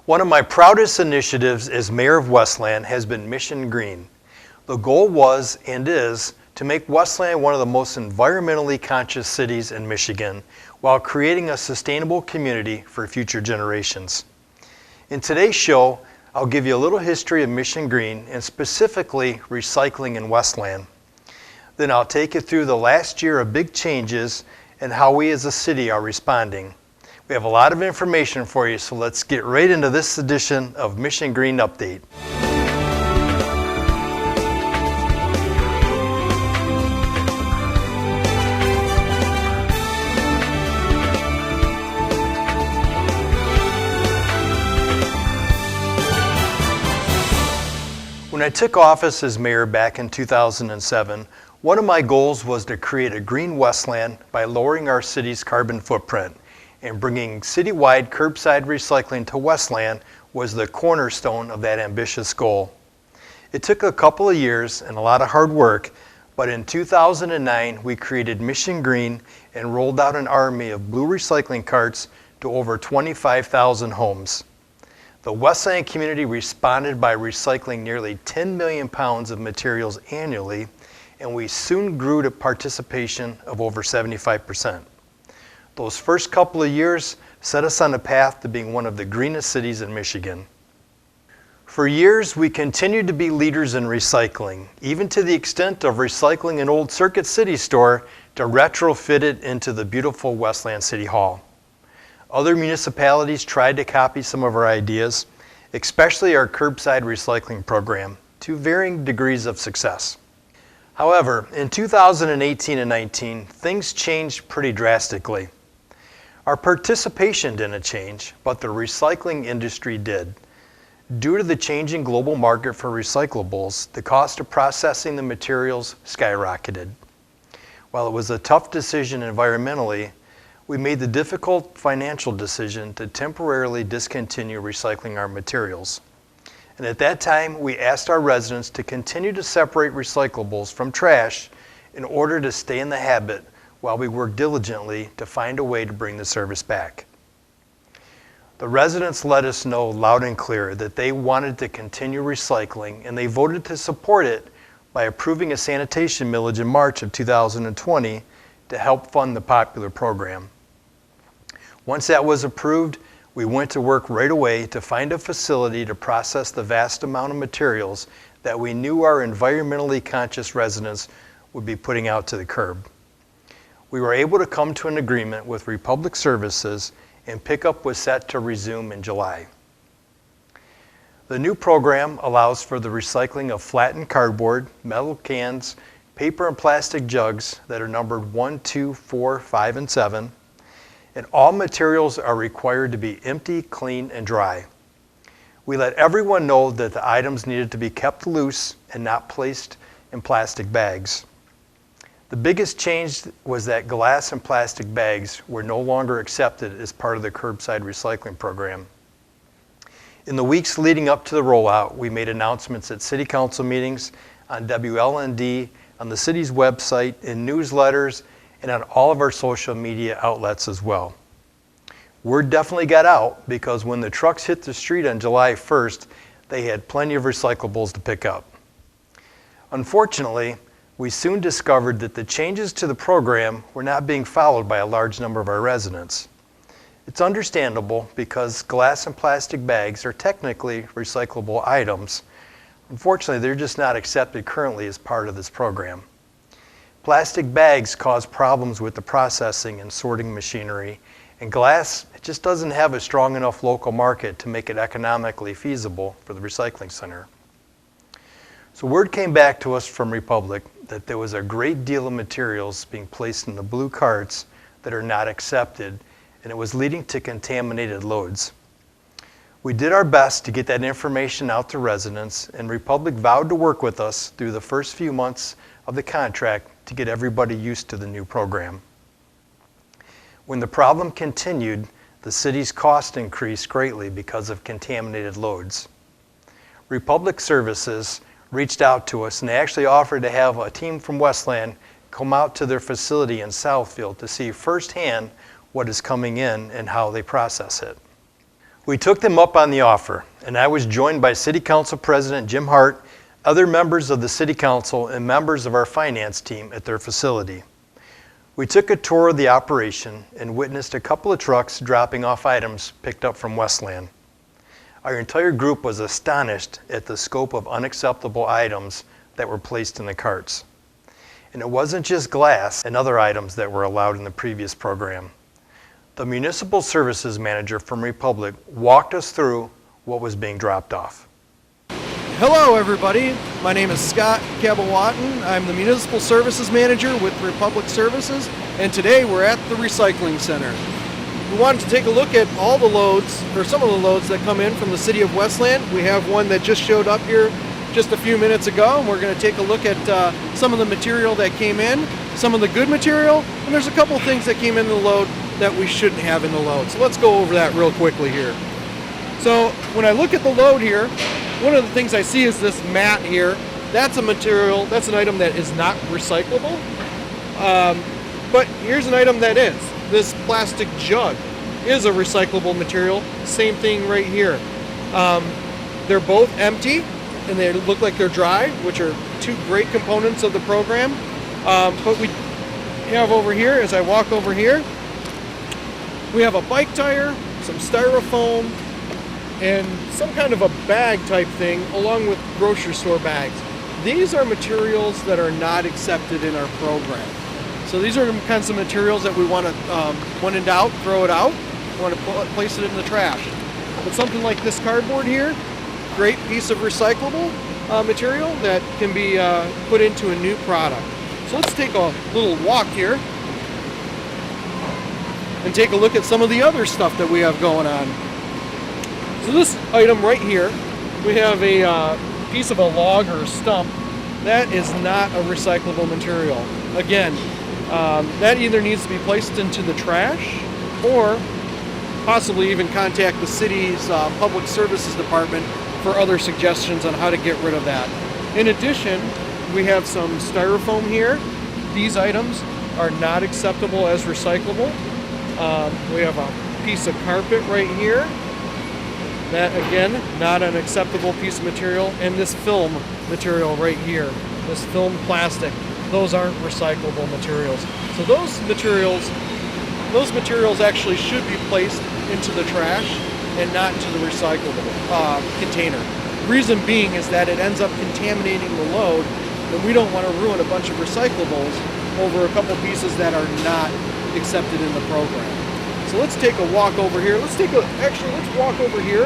One of my proudest initiatives as mayor of Westland has been Mission Green. The goal was and is to make Westland one of the most environmentally conscious cities in Michigan while creating a sustainable community for future generations. In today's show, I'll give you a little history of Mission Green and specifically recycling in Westland. Then I'll take you through the last year of big changes and how we as a city are responding. We have a lot of information for you, so let's get right into this edition of Mission Green Update. When I took office as mayor back in 2007, one of my goals was to create a green Westland by lowering our city's carbon footprint, and bringing citywide curbside recycling to Westland was the cornerstone of that ambitious goal. It took a couple of years and a lot of hard work, but in 2009 we created Mission Green and rolled out an army of blue recycling carts to over 25,000 homes. The Westland community responded by recycling nearly 10 million pounds of materials annually, and we soon grew to participation of over 75%. Those first couple of years set us on a path to being one of the greenest cities in Michigan. For years, we continued to be leaders in recycling, even to the extent of recycling an old Circuit City store to retrofit it into the beautiful Westland City Hall. Other municipalities tried to copy some of our ideas, especially our curbside recycling program, to varying degrees of success. However, in 2018 and 19, things changed pretty drastically. Our participation didn't change, but the recycling industry did. Due to the changing global market for recyclables, the cost of processing the materials skyrocketed. While it was a tough decision environmentally, we made the difficult financial decision to temporarily discontinue recycling our materials. And at that time, we asked our residents to continue to separate recyclables from trash in order to stay in the habit while we work diligently to find a way to bring the service back. The residents let us know loud and clear that they wanted to continue recycling, and they voted to support it by approving a sanitation millage in March of 2020 to help fund the popular program. Once that was approved, we went to work right away to find a facility to process the vast amount of materials that we knew our environmentally conscious residents would be putting out to the curb. We were able to come to an agreement with Republic Services, and pickup was set to resume in July. The new program allows for the recycling of flattened cardboard, metal cans, paper and plastic jugs that are numbered 1, 2, 4, 5, and 7, and all materials are required to be empty, clean, and dry. We let everyone know that the items needed to be kept loose and not placed in plastic bags. The biggest change was that glass and plastic bags were no longer accepted as part of the curbside recycling program. In the weeks leading up to the rollout, we made announcements at city council meetings, on WLND, on the city's website, in newsletters, and on all of our social media outlets as well. Word definitely got out because when the trucks hit the street on July 1st, they had plenty of recyclables to pick up. Unfortunately, we soon discovered that the changes to the program were not being followed by a large number of our residents. It's understandable because glass and plastic bags are technically recyclable items. Unfortunately, they're just not accepted currently as part of this program. Plastic bags cause problems with the processing and sorting machinery, and glass, it just doesn't have a strong enough local market to make it economically feasible for the recycling center. So word came back to us from Republic that there was a great deal of materials being placed in the blue carts that are not accepted, and it was leading to contaminated loads. We did our best to get that information out to residents, and Republic vowed to work with us through the first few months of the contract to get everybody used to the new program. When the problem continued, the city's cost increased greatly because of contaminated loads. Republic Services reached out to us, and they actually offered to have a team from Westland come out to their facility in Southfield to see firsthand what is coming in and how they process it. We took them up on the offer, and I was joined by City Council President Jim Hart, other members of the City Council, and members of our finance team at their facility. We took a tour of the operation and witnessed a couple of trucks dropping off items picked up from Westland. Our entire group was astonished at the scope of unacceptable items that were placed in the carts. And it wasn't just glass and other items that were allowed in the previous program. The Municipal Services Manager from Republic walked us through what was being dropped off. Hello everybody, my name is Scott Cabawatan. I'm the Municipal Services Manager with Republic Services, and today we're at the Recycling Center. We wanted to take a look at all the loads, or some of the loads that come in from the City of Westland. We have one that just showed up here just a few minutes ago, and we're going to take a look at some of the material that came in, some of the good material, and there's a couple things that came in the load that we shouldn't have in the load. So let's go over that real quickly here. So when I look at the load here, one of the things I see is this mat here. That's a material, that's an item that is not recyclable. But here's an item that is. This plastic jug is a recyclable material. Same thing right here. They're both empty and they look like they're dry, which are two great components of the program. But we have over here, as I walk over here, we have a bike tire, some styrofoam, and some kind of a bag type thing along with grocery store bags. These are materials that are not accepted in our program. So these are the kinds of materials that we want to, when in doubt, throw it out. We want to place it in the trash. But something like this cardboard here, great piece of recyclable material that can be put into a new product. So let's take a little walk here and take a look at some of the other stuff that we have going on. So this item right here, we have a piece of a log or a stump. That is not a recyclable material. Again, that either needs to be placed into the trash or possibly even contact the city's public services department for other suggestions on how to get rid of that. In addition, we have some styrofoam here. These items are not acceptable as recyclable. We have a piece of carpet right here. That, again, not an acceptable piece of material. And this film material right here, this film plastic, those aren't recyclable materials. So those materials actually should be placed into the trash and not into the recyclable container. Reason being is that it ends up contaminating the load, and we don't want to ruin a bunch of recyclables over a couple pieces that are not accepted in the program. So let's take a walk over here. Let's walk over here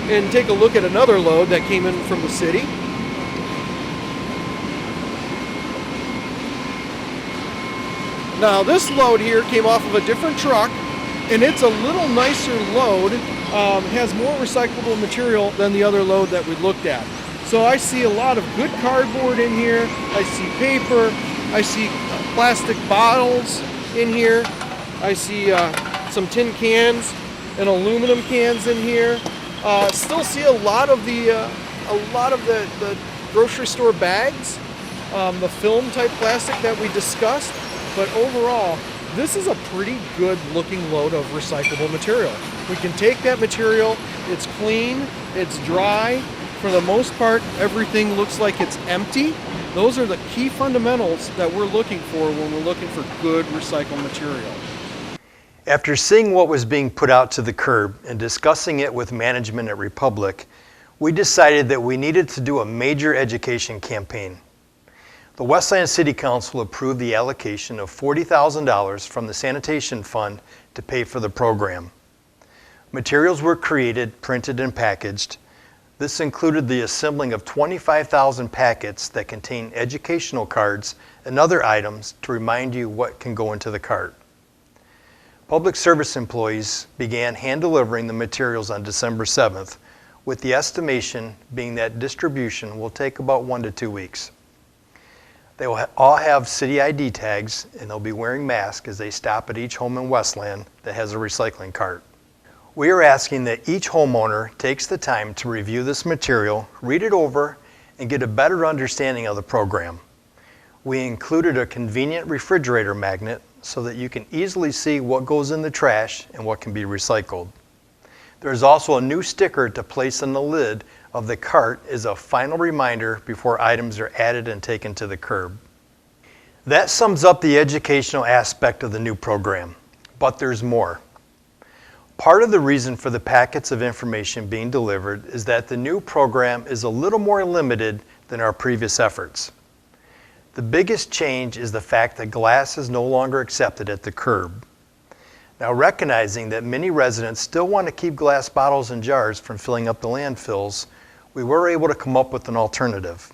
and take a look at another load that came in from the city. Now this load here came off of a different truck, and it's a little nicer load, has more recyclable material than the other load that we looked at. So I see a lot of good cardboard in here, I see paper, I see plastic bottles in here, I see some tin cans and aluminum cans in here. Still see a lot of the grocery store bags, the film type plastic that we discussed. But overall, this is a pretty good looking load of recyclable material. We can take that material, it's clean, it's dry. For the most part, everything looks like it's empty. Those are the key fundamentals that we're looking for when we're looking for good recycled material. After seeing what was being put out to the curb and discussing it with management at Republic, we decided that we needed to do a major education campaign. The Westland City Council approved the allocation of $40,000 from the sanitation fund to pay for the program. Materials were created, printed, and packaged. This included the assembling of 25,000 packets that contain educational cards and other items to remind you what can go into the cart. Public service employees began hand delivering the materials on December 7th, with the estimation being that distribution will take about 1 to 2 weeks. They will all have city ID tags, and they'll be wearing masks as they stop at each home in Westland that has a recycling cart. We are asking that each homeowner takes the time to review this material, read it over, and get a better understanding of the program. We included a convenient refrigerator magnet so that you can easily see what goes in the trash and what can be recycled. There's also a new sticker to place on the lid of the cart as a final reminder before items are added and taken to the curb. That sums up the educational aspect of the new program, but there's more. Part of the reason for the packets of information being delivered is that the new program is a little more limited than our previous efforts. The biggest change is the fact that glass is no longer accepted at the curb. Now, recognizing that many residents still want to keep glass bottles and jars from filling up the landfills, we were able to come up with an alternative.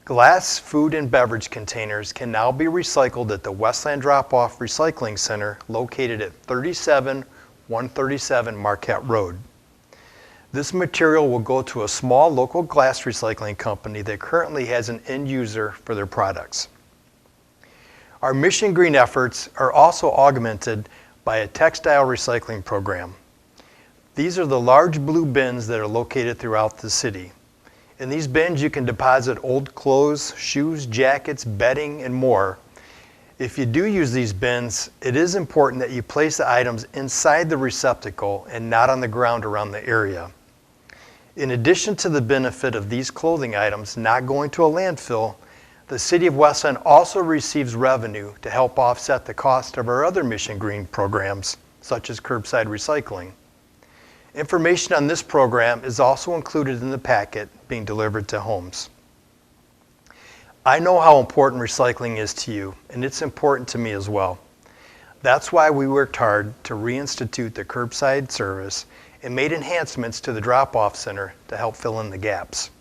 Glass food and beverage containers can now be recycled at the Westland Drop-Off Recycling Center located at 37137 Marquette Road. This material will go to a small local glass recycling company that currently has an end user for their products. Our Mission Green efforts are also augmented by a textile recycling program. These are the large blue bins that are located throughout the city. In these bins you can deposit old clothes, shoes, jackets, bedding, and more. If you do use these bins, it is important that you place the items inside the receptacle and not on the ground around the area. In addition to the benefit of these clothing items not going to a landfill, the City of Westland also receives revenue to help offset the cost of our other Mission Green programs, such as curbside recycling. Information on this program is also included in the packet being delivered to homes. I know how important recycling is to you, and it's important to me as well. That's why we worked hard to reinstitute the curbside service and made enhancements to the drop-off center to help fill in the gaps.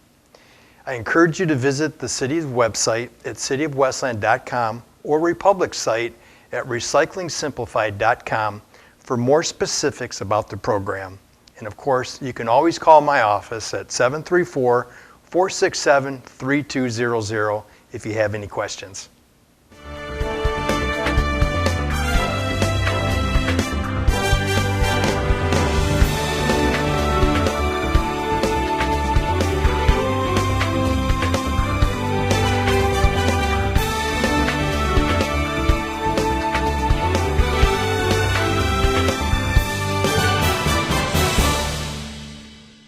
I encourage you to visit the city's website at cityofwestland.com or Republic's site at recyclingsimplified.com for more specifics about the program. And of course, you can always call my office at 734-467-3200 if you have any questions.